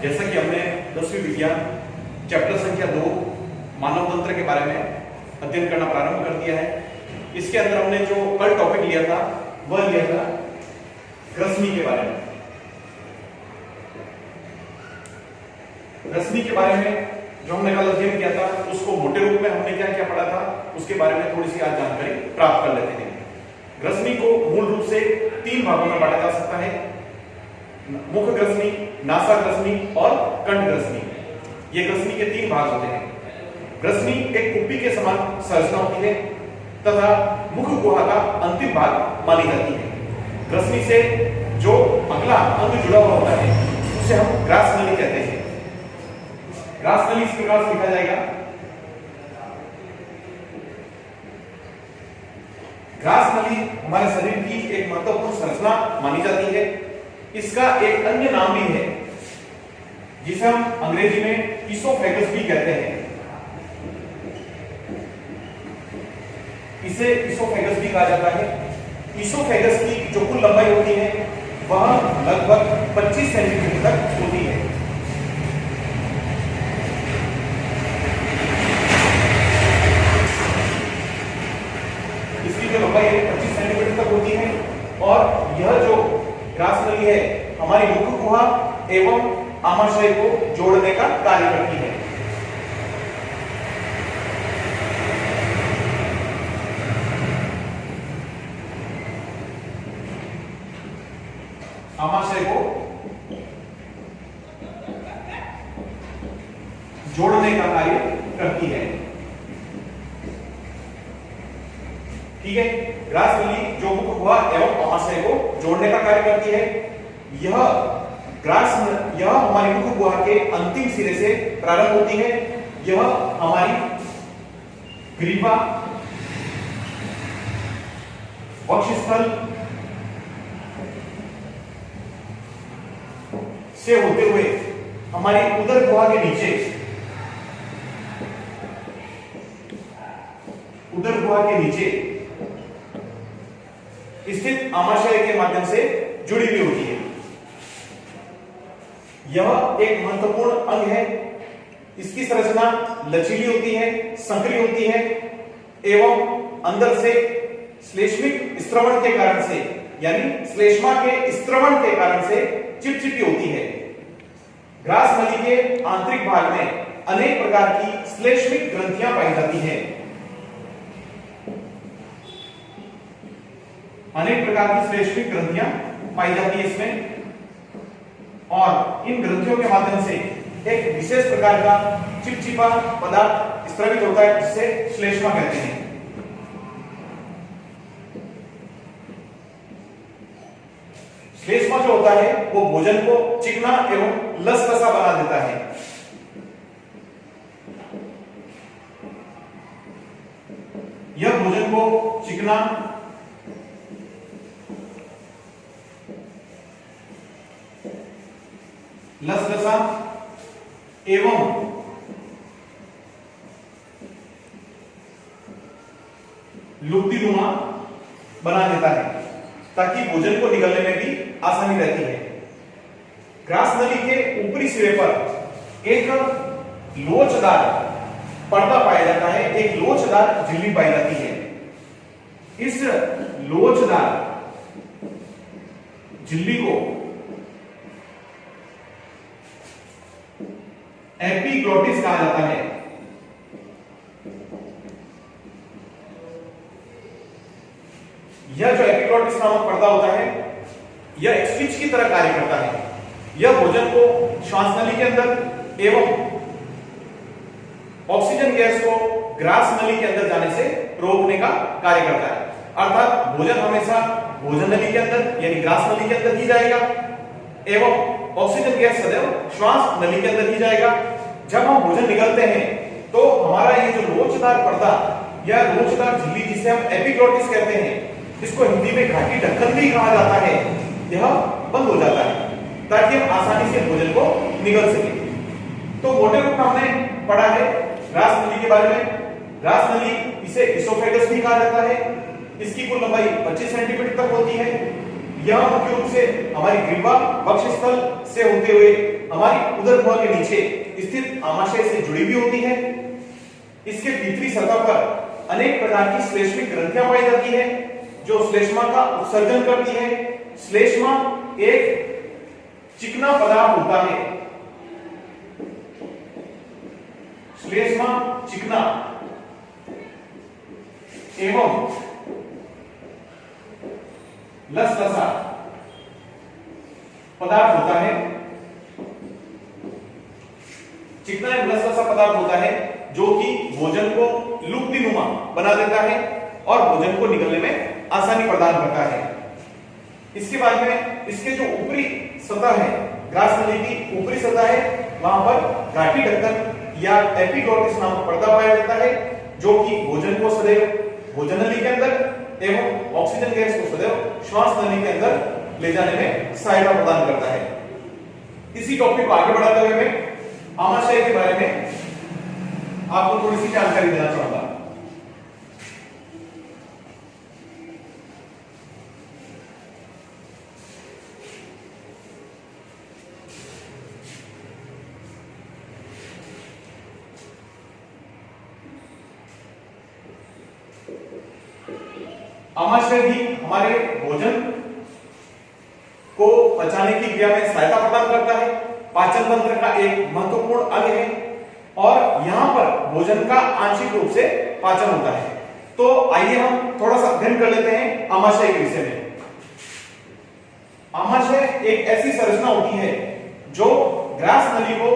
जैसा कि हमने 10वीं विज्ञान चैप्टर संख्या 2 मानव तंत्र के बारे में अध्ययन करना प्रारंभ कर दिया है। इसके अंदर हमने जो कल टॉपिक लिया था वह लिया था ग्रसनी के बारे में। ग्रसनी के बारे में जो हमने कल अध्ययन किया था उसको मोटे रूप में हमने क्या क्या पढ़ा था उसके बारे में थोड़ी सी आज जानकारी प्राप्त कर लेते हैं। ग्रसनी को मूल रूप से 3 भागों में बांटा जा सकता है, मुख ग्रसनी, नासा ग्रसनी और कंठ ग्रसनी। ये ग्रसनी के 3 भाग होते हैं। ग्रसनी एक कुप्पी के समान संरचना होती है तथा मुख गुहा का अंतिम भाग मानी जाती है। ग्रसनी से जो अगला अंग जुड़ा हुआ होता है उसे हम ग्रास नली कहते हैं। ग्रास नली इस प्रकार से लिखा जाएगा। ग्रास नली हमारे शरीर की एक महत्वपूर्ण संरचना मानी जाती है। इसका एक अन्य नाम भी है जिसे हम अंग्रेजी में ईसोफेगस भी कहते हैं। इसे ईसोफेगस भी कहा जाता है। ईसोफेगस की जो कुल लंबाई होती है वह लगभग 25 सेंटीमीटर तक होती है। इसकी जो लंबाई है 25 सेंटीमीटर तक होती है और यह जो ग्रास नली है हमारी मुख गुहा एवं आमाशय को जोड़ने का कार्य करती है। आमाशय को जोड़ने का कार्य करती है। ठीक है, ग्रास नली जो मुख गुहा एवं आमाशय को जोड़ने का कार्य करती है। यह हमारी मुख गुहा के अंतिम सिरे से प्रारंभ होती है। यह हमारी ग्रीवा, वक्षस्थल से होते हुए हमारी उदर गुहा के नीचे, उदर गुहा के नीचे स्थित आमाशय के माध्यम से जुड़ी हुई होती है। यह एक महत्वपूर्ण अंग है। इसकी संरचना लचीली होती है, संकरी होती है एवं अंदर से श्लेष्मिक स्त्रवण के कारण से यानी श्लेष्मा के स्त्रवण के कारण से चिपचिपी होती है। ग्रास नली के आंतरिक भाग में अनेक प्रकार की श्लेष्मिक ग्रंथियां पाई जाती हैं। अनेक प्रकार की श्लेष्मिक ग्रंथियां पाई जाती है इसमें और इन ग्रंथियों के माध्यम से एक विशेष प्रकार का चिपचिपा पदार्थ स्त्रवित होता है जिसे श्लेष्मा कहते हैं। श्लेष्मा जो होता है वो भोजन को चिकना एवं लसलसा बना देता है। यह भोजन को चिकना लसलसा एवं लुप्तिनुमा बना देता है ताकि भोजन को निगलने में भी आसानी रहती है। ग्रास नली के ऊपरी सिरे पर एक लोचदार पर्दा पाया जाता है, एक लोचदार झिल्ली पाई जाती है। इस लोचदार झिल्ली को एपिग्लोटिस कहा जाता है। यह जो एपिग्लोटिस नामक पर्दा होता है यह एक स्विच की तरह कार्य करता है। यह भोजन को श्वास नली के अंदर एवं ऑक्सीजन गैस को ग्रास नली के अंदर जाने से रोकने का कार्य करता है। अर्थात भोजन हमेशा भोजन नली के अंदर यानी ग्रास नली के अंदर ही जाएगा एवं ऑक्सीजन गैस सदैव श्वास नली के अंदर ही जाएगा। जब हम भोजन निगलते हैं तो हमारा ये जो लोचदार पर्दा या लोचदार झिल्ली जिसे हम एपिग्लोटिस कहते हैं, इसको हिंदी में घाटी ढक्कन भी कहा जाता है, यह बंद हो जाता है ताकि हम आसानी से भोजन को निगल सके। तो मोटे रूप में हमने पढ़ा है ग्रास नली के बारे में। ग्रास नली इसे इसोफेगस भी कहा जाता है। इसकी कुल लंबाई 25 सेंटीमीटर तक होती है। यह मुख्य रूप से हमारी ग्रीवा वक्षस्थल से होते हुए हमारी उदर गुहा के नीचे स्थित आमाशय से जुड़ी हुई होती है। इसके भीतरी सतह पर अनेक प्रकार की श्लेष्मिक ग्रंथियां पाई जाती है जो श्लेष्मा का उत्सर्जन करती है। श्लेष्मा एक चिकना पदार्थ होता है। श्लेष्मा चिकना एवं लसलसा पदार्थ होता है। चिकना एवं लसलसा पदार्थ होता है जो कि भोजन को लुप्तिनुमा बना देता है और भोजन को निगलने में आसानी प्रदान करता है। इसके बाद में इसके जो ऊपरी सतह है, ग्रास नली की ऊपरी सतह है, वहां पर गाठी ढक्कन या एपिग्लॉटिस नामक पर्दा पाया जाता है जो कि भोजन को सदैव भोजन नली के अंदर एवं ऑक्सीजन गैस को सदैव श्वास नली के अंदर ले जाने में सहायता प्रदान करता है। इसी टॉपिक को आगे बढ़ाते हुए मैं आमाशय के बारे में आपको थोड़ी सी जानकारी देना चाहूंगा। आमाशय भी हमारे भोजन को पचाने की क्रिया में सहायता प्रदान करता है। पाचन तंत्र का एक महत्वपूर्ण अंग है और यहां पर भोजन का आंशिक रूप से पाचन होता है। तो आइए हम थोड़ा सा अध्ययन कर लेते हैं आमाशय के विषय में। आमाशय एक ऐसी संरचना होती है जो ग्रास नली को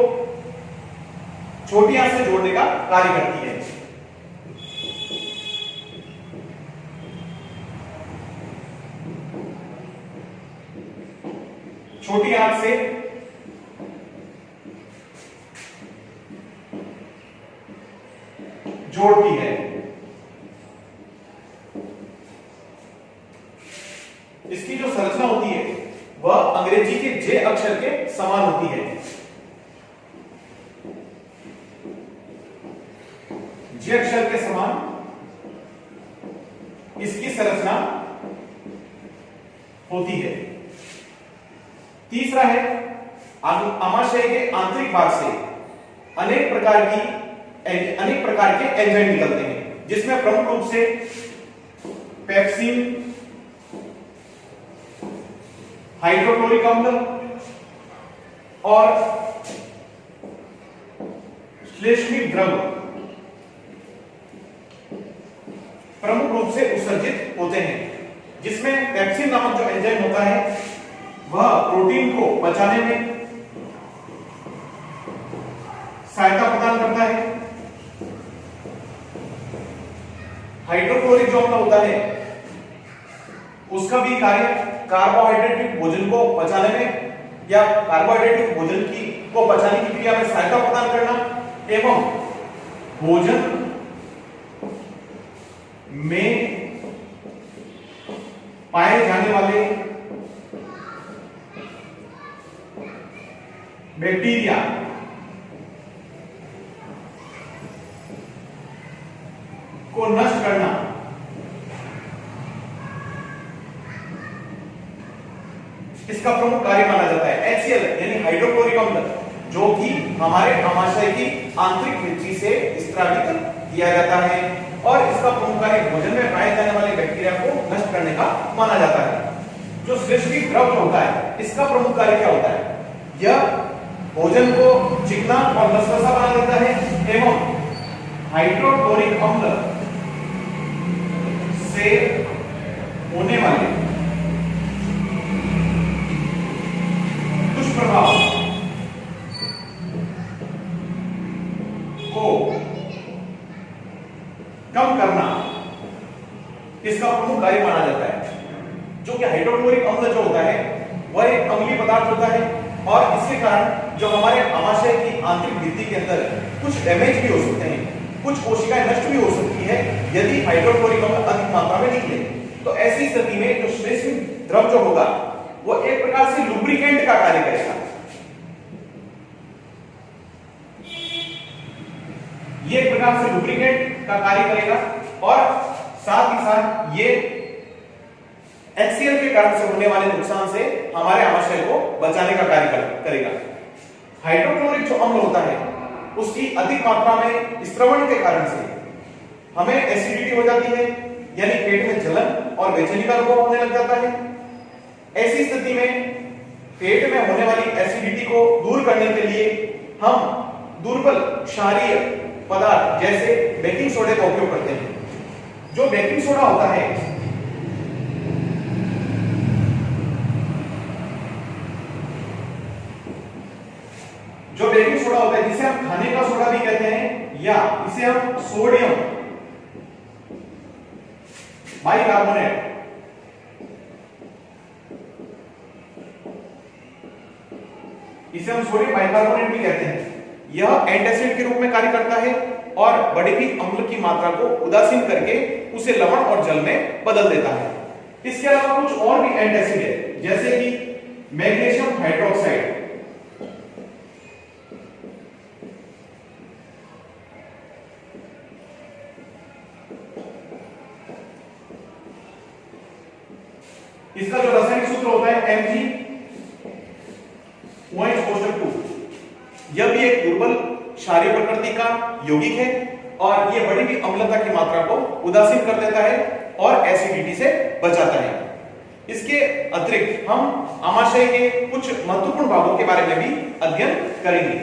छोटी आंत से जोड़ने का कार्य करती है। छोटी आंत से जोड़ती है। इसकी जो संरचना होती है वह अंग्रेजी के जे अक्षर के समान होती है। जे अक्षर के समान इसकी संरचना होती है। तीसरा है आमाशय के आंतरिक भाग से अनेक प्रकार के एंजाइम निकलते हैं जिसमें प्रमुख रूप से पेप्सिन, हाइड्रोक्लोरिक अम्ल और श्लेष्मिक द्रव प्रमुख रूप से उत्सर्जित होते हैं। जिसमें पेप्सिन नामक जो एंजाइम होता है वह प्रोटीन को पचाने में सहायता प्रदान करता है। हाइड्रोक्लोरिक जो अम्ल होता है उसका भी कार्य कार्बोहाइड्रेट भोजन को पचाने में या कार्बोहाइड्रेट भोजन को पचाने की क्रिया में सहायता प्रदान करना एवं भोजन में पाए जाने वाले बैक्टीरिया को नष्ट करना इसका प्रमुख कार्य माना जाता है। HCl यानी हाइड्रोक्लोरिक अम्ल जो कि हमारे आमाशय की आंतरिक भित्ति से स्रावित किया जाता है और इसका प्रमुख कार्य भोजन में पाए जाने वाले बैक्टीरिया को नष्ट करने का माना जाता है। जो श्लेष्मिक द्रव होता है इसका प्रमुख कार्य क्या होता है? यह भोजन को चिकना और लसलसा बना देता है एवं हाइड्रोक्लोरिक अम्ल से होने वाले दुष्प्रभाव को कम करना इसका प्रमुख कार्य माना जाता है। जो कि हाइड्रोक्लोरिक अम्ल जो होता है वह एक अम्लीय पदार्थ होता है और इसके कारण जो हमारे आमाशय की आंतरिक भित्ति के अंदर कुछ डैमेज भी हो सकते हैं, कुछ कोशिकाएं नष्ट भी हो सकती है यदि हाइड्रोक्लोरिक अम्ल अधिक मात्रा में निकले। तो ऐसी स्थिति में जो श्लेष्मिक द्रव जो होगा वो एक प्रकार से लुब्रिकेंट का कार्य करेगा। ये एक प्रकार से लुब्रिकेंट का कार्य करेगा और साथ ही साथ ये HCl के कारण से होने वाले नुकसान से हमारे आमाशय को बचाने का कार्य करेगा। हाइड्रोक्लोरिक जो अम्ल होता है उसकी अधिक मात्रा में स्त्रवण के कारण से हमें एसिडिटी हो जाती है, यानी पेट में जलन और बेचैनी का अनुभव होने लग जाता है। ऐसी स्थिति में पेट में होने वाली एसिडिटी को दूर करने के लिए हम दुर्बल क्षारीय पदार्थ जैसे बेकिंग सोडे का उपयोग करते हैं। जो बेकिंग सोडा होता है जिसे हम खाने का सोडा भी कहते हैं या इसे हम सोडियम बाइकार्बोनेट भी कहते हैं। यह एंटासिड के रूप में कार्य करता है और बढ़ी हुई अम्ल की मात्रा को उदासीन करके उसे लवण और जल में बदल देता है। इसके अलावा कुछ और भी एंटासिड है, जैसे कि मैग्नीशियम हाइड्रोक्साइड, इसका जो रासायनिक सूत्र होता है Mg(OH)2। यह भी एक दुर्बल क्षारीय प्रकृति का यौगिक है और यह बढ़ी हुई अम्लता की मात्रा को उदासीन कर देता है और एसिडिटी से बचाता है। इसके अतिरिक्त हम आमाशय के कुछ महत्वपूर्ण भागों के बारे में भी अध्ययन करेंगे।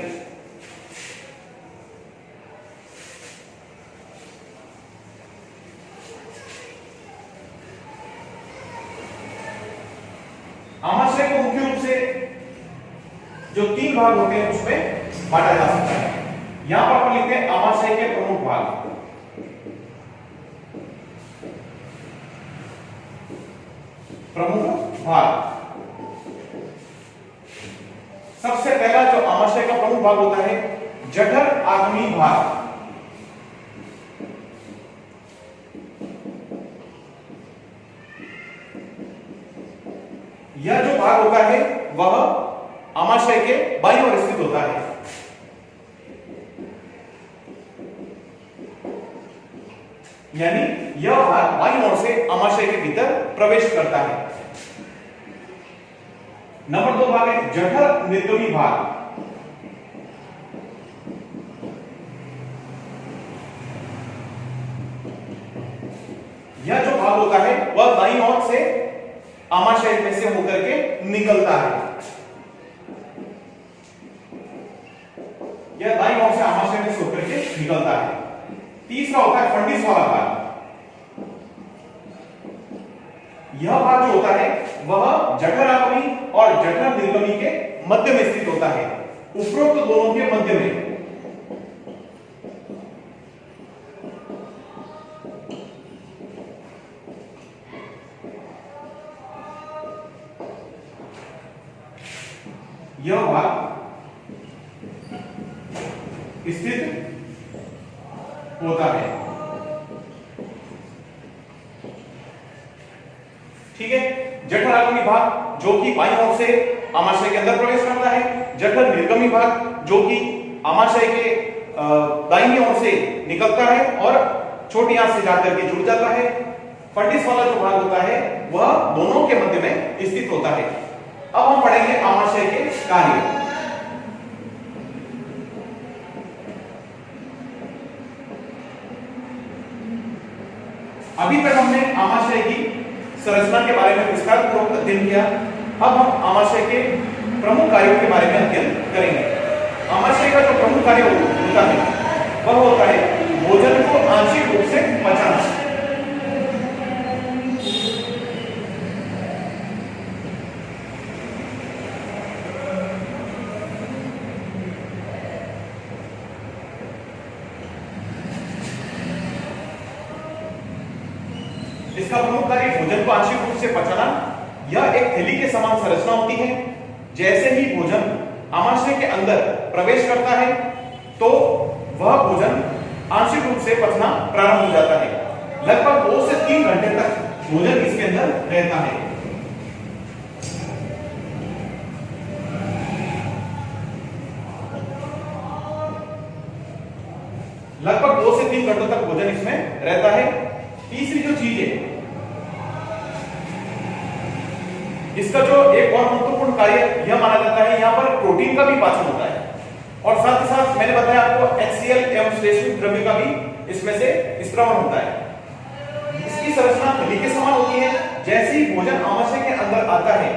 आमाशय को मुख्य रूप से जो 3 भाग होते हैं उसमें बांटा जा सकता है। यहां पर अपन लिखते हैं आमाशय के प्रमुख भाग। सबसे पहला जो आमाशय का प्रमुख भाग होता है जठर आगमी भाग। यह जो भाग होता है वह आमाशय के बाईं ओर स्थित होता है। यानी यह भाग बाईं ओर से आमाशय के भीतर प्रवेश करता है। नंबर 2 भाग है जठर निर्गमी भाग। यह जो भाग होता है वह दाईं ओर से आमाशय में से होकर के निकलता है। यह दाईं ओर से आमाशय में से होकर के निकलता है। तीसरा होता है फंडिस वाला भाग। यह भाग जो होता है वह जठराग्नि और जठर निर्गमी के मध्य में स्थित होता है, उपरोक्त दोनों के मध्य में। यह भाग स्थित होता है। ठीक है। जठराग्नि भाग जो कि बाईं ओर से आमाशय के अंदर प्रवेश करता है, जठर निर्गमी भाग जो कि आमाशय के दाहिनी ओर से निकलता है और छोटी आंत से जाकर के जुड़ जाता है। फंडिस वाला जो भाग होता है वह दोनों के मध्य में स्थित होता है। अब हम पढ़ेंगे आमाशय के कार्य। अभी तक हमने आमाशय की संरचना के बारे में विस्तार पूर्वक अध्ययन किया। अब हम आमाशय के प्रमुख कार्यों के बारे में अध्ययन करेंगे। आमाशय का जो प्रमुख कार्य होता है वह होता है भोजन को आंशिक रूप से पचाना। इसका प्रमुख कार्य भोजन को आंशिक रूप से पचाना। यह एक थैली के समान संरचना होती है। जैसे ही भोजन आमाशय के अंदर प्रवेश करता है तो वह भोजन आंशिक रूप से पचना प्रारंभ हो जाता है। लगभग 2 से 3 घंटे तक भोजन इसके अंदर रहता है। लगभग 2 से 3 घंटों तक भोजन इसमें रहता है। तीसरी जो चीज है इसका जो एक और महत्वपूर्ण कार्य यह माना जाता है, यहाँ पर प्रोटीन का भी पाचन होता है और साथ ही साथ मैंने बताया आपको HCl एवं श्लेष्मिक द्रव्य का भी इसमें से स्त्रवण होता है। इसकी संरचना थैली के समान होती है। जैसे ही भोजन आमाशय के अंदर आता है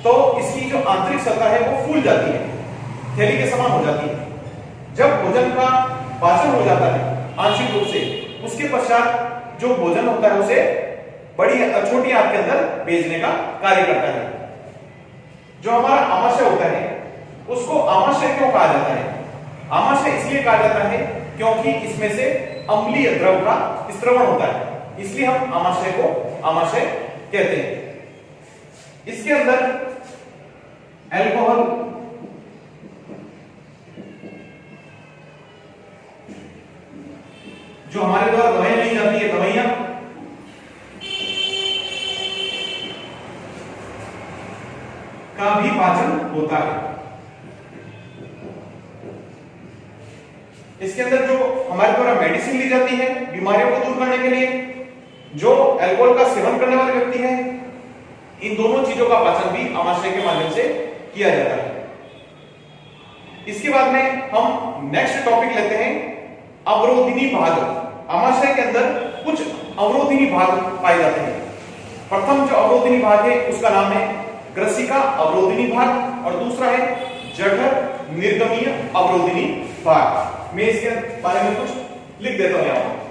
तो इसकी जो आंतरिक सतह है वो फूल जाती है, थैली के समान हो जाती है। जब भोजन का पाचन हो जाता है आंशिक रूप से, उसके पश्चात जो भोजन होता है उसे बड़ी छोटी आंत के अंदर भेजने का कार्य करता है। जो हमारा आमाशय होता है उसको आमाशय क्यों कहा जाता है? आमाशय इसलिए कहा जाता है क्योंकि इसमें से अम्लीय द्रव का स्त्रवण होता है, इसलिए हम आमाशय को आमाशय कहते हैं। इसके अंदर अल्कोहल, जो हमारे द्वारा दवाइयां ली जाती है, दवाइयां का भी पाचन होता है। इसके अंदर जो हमारे द्वारा मेडिसिन ली जाती है बीमारियों को दूर करने के लिए, जो अल्कोहल का सेवन करने वाले व्यक्ति हैं, इन दोनों चीजों का पाचन भी आमाशय के माध्यम से किया जाता है। इसके बाद में हम नेक्स्ट टॉपिक लेते हैं अवरोधिनी भाग। आमाशय के अंदर कुछ अवरोधिनी भाग पाए जाते हैं। प्रथम जो अवरोधिनी भाग है उसका नाम है ग्रसिका अवरोधिनी भाग और दूसरा है जठर निर्गमीय अवरोधिनी भाग। मैं इसके बारे में कुछ लिख देता हूं यहां।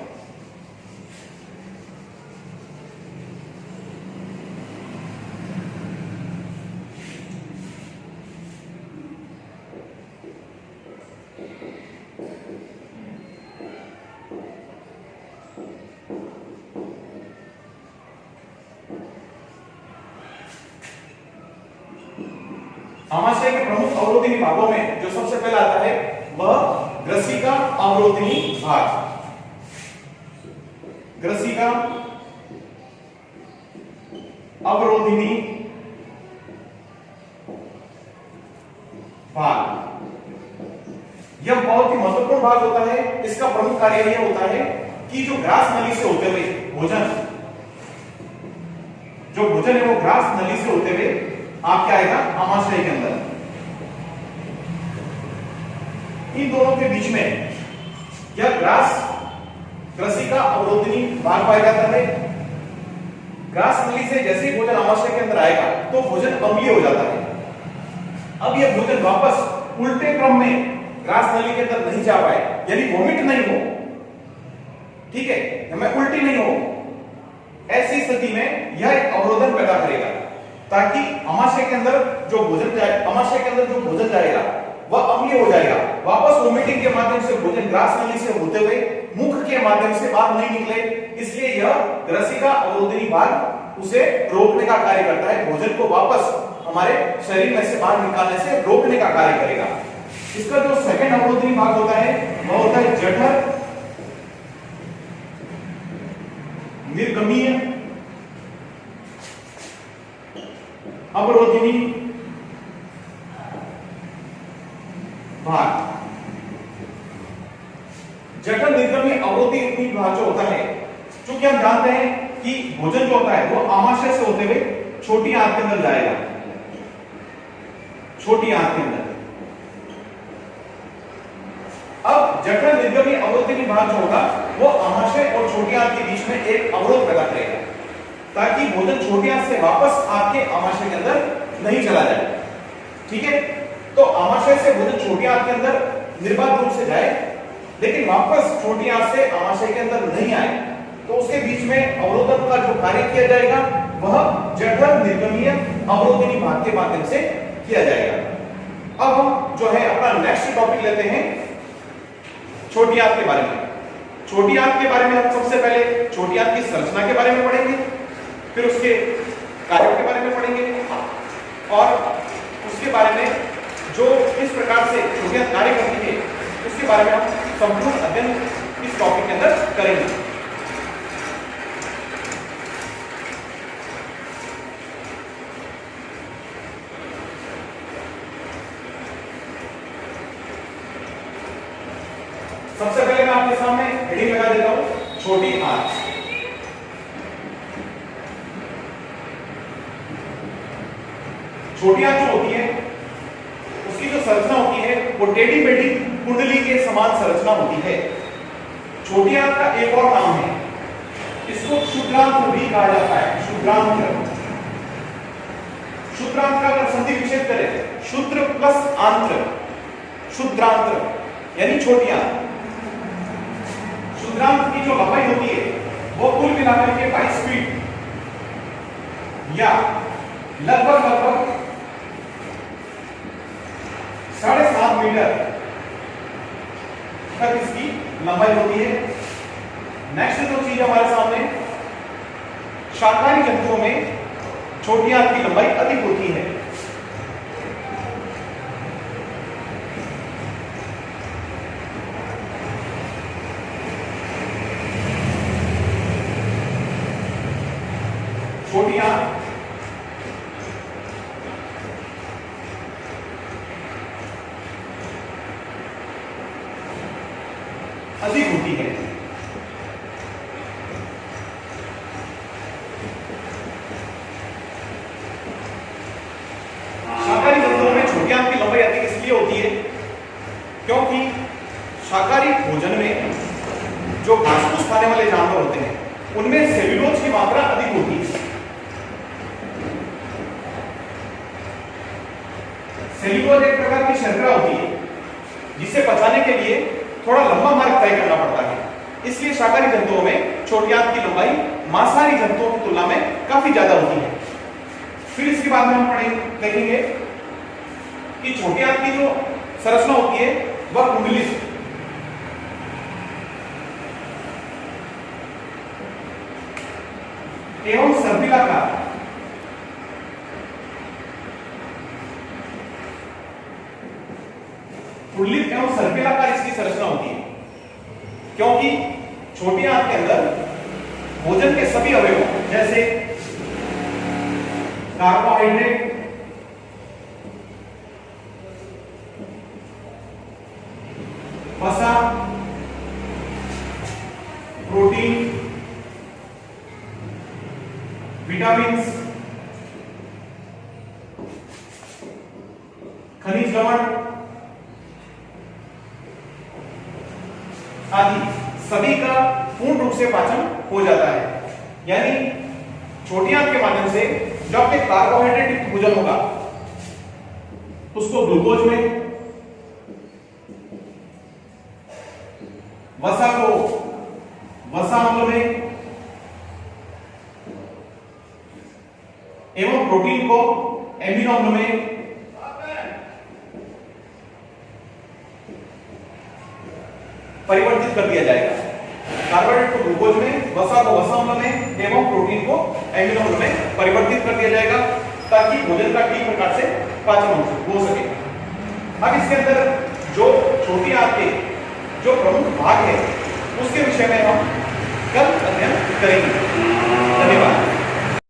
आमाशय के प्रमुख अवरोधिनी भागों में जो सबसे पहला आता है वह ग्रसिका अवरोधिनी भाग। ग्रसिका अवरोधिनी भाग यह बहुत ही महत्वपूर्ण भाग होता है। इसका प्रमुख कार्य यह होता है कि जो ग्रास नली से होते हुए भोजन, जो भोजन है वो ग्रास नली से होते हुए आपके आएगा आमाशय के अंदर। इन दोनों के बीच में यह ग्रसिका अवरोधिनी भाग पाया जाता है। ग्रास नली से जैसे ही भोजन आमाशय के अंदर आएगा तो भोजन अम्लीय हो जाता है। अब यह भोजन वापस उल्टे क्रम में ग्रास नली के अंदर नहीं जा पाए, यानी वोमिट नहीं हो, ठीक है, हमें उल्टी नहीं हो, ऐसी स्थिति में यह एक अवरोधन पैदा करेगा ताकि आमाशय के अंदर जो भोजन जाएगा वह अम्लीय हो जाएगा। वापस वोमिटिंग के माध्यम से भोजन ग्रास नली से होते हुए मुख के माध्यम से बाहर नहीं निकले, इसलिए यह ग्रसिका अवरोधिनी भाग उसे रोकने का कार्य करता है। भोजन को वापस हमारे शरीर में से बाहर निकालने से रोकने का कार्य करेगा। इसका जो सेकंड अवरोधिनी भाग होता है वह होता है जठर निर्गमीय अवरोधिनी भाग। जठर निर्गमीय अवरोधिनी भाग जो होता है, चूंकि हम जानते हैं कि भोजन जो होता है वो आमाशय से होते हुए छोटी आंत के अंदर जाएगा, छोटी आंत के अंदर। अब जठर निर्गमीय अवरोधिनी भाग जो होगा वो आमाशय और छोटी आंत के बीच में एक अवरोध पैदा करेगा ताकि भोजन छोटी आंत से वापस आपके आमाशय के अंदर नहीं चला जाए, ठीक है। तो आमाशय से भोजन छोटी आंत के अंदर निर्बाध रूप से जाए, लेकिन वापस छोटी आंत से आमाशय के अंदर नहीं आए, तो उसके बीच में अवरोधन का जो कार्य किया जाएगा वह जठर निर्गमीय अवरोधिनी भाग के माध्यम से किया जाएगा। अब हम जो है अपना नेक्स्ट टॉपिक लेते हैं छोटी आंत के बारे में। छोटी आंत के बारे में हम सबसे पहले छोटी आंत की संरचना के बारे में पढ़ेंगे, फिर उसके कार्यों के बारे में पढ़ेंगे और उसके बारे में जो किस प्रकार से छोटी आंत कार्य करती है उसके बारे में हम संपूर्ण अध्ययन इस टॉपिक के अंदर करेंगे। सबसे पहले मैं आपके सामने हेडिंग लगा देता हूं, छोटी आंत। छोटी आंत जो होती है उसकी जो संरचना होती है वो टेढ़ी मेढ़ी कुंडली के समान संरचना होती है। छोटी आंत का एक और नाम है, इसको क्षुद्रांत्र भी कहा जाता है। क्षुद्रांत्र, क्षुद्रांत्र का अगर संधि विच्छेद करें, क्षुद्र प्लस आंत्र, क्षुद्रांत्र यानी छोटी आंत। क्षुद्रांत्र की जो लंबाई होती है वो कुल मिलाकर के 22 फीट या लगभग 7.5 मीटर तक इसकी लंबाई होती है। नेक्स्ट जो चीज हमारे सामने, शाकाहारी जंतुओं में छोटी आंत की लंबाई अधिक होती है। छोटी आंत अधिक होती है। शाकाहारी जंतुओं में छोटी आंत की लंबाई अधिक इसलिए होती है क्योंकि शाकाहारी भोजन में जो घास फूस खाने वाले जानवर होते हैं उनमें सेल्यूलोज की मात्रा अधिक होती है। सेल्यूलोज एक प्रकार की शर्करा होती है जिसे पचाने के लिए थोड़ा लंबा मार्ग तय करना पड़ता है। इसलिए शाकाहारी जंतुओं में छोटी आंत की लंबाई मांसाहारी जंतुओं की तुलना में काफी ज्यादा होती है। फिर इसके बाद में हम देखेंगे कि छोटी आंत की जो संरचना होती है वह कुंडली एवं सर्पिलाकार कुंडलित एवं सर्पिलाकार इसकी संरचना होती है क्योंकि छोटी आंत के अंदर भोजन के सभी अवयवों जैसे कार्बोहाइड्रेट, वसा, प्रोटीन, विटामिन्स, खनिज लवण आदि सभी का पूर्ण रूप से पाचन हो जाता है। यानी छोटी आंत के माध्यम से जब एक कार्बोहाइड्रेट युक्त भोजन होगा उसको ग्लूकोज में, वसा को वसा अम्ल में एवं प्रोटीन को एमिनो अम्ल में परिवर्तित कर दिया जाएगा। कार्बोहाइड्रेट को ग्लूकोज में, वसा को वसा अम्ल में एवं प्रोटीन को एमिनो अम्ल में परिवर्तित कर दिया जाएगा ताकि भोजन का ठीक प्रकार से पाचन हो सके। अब इसके अंदर जो छोटी आंत के जो प्रमुख भाग है उसके विषय में हम कल अध्ययन करेंगे।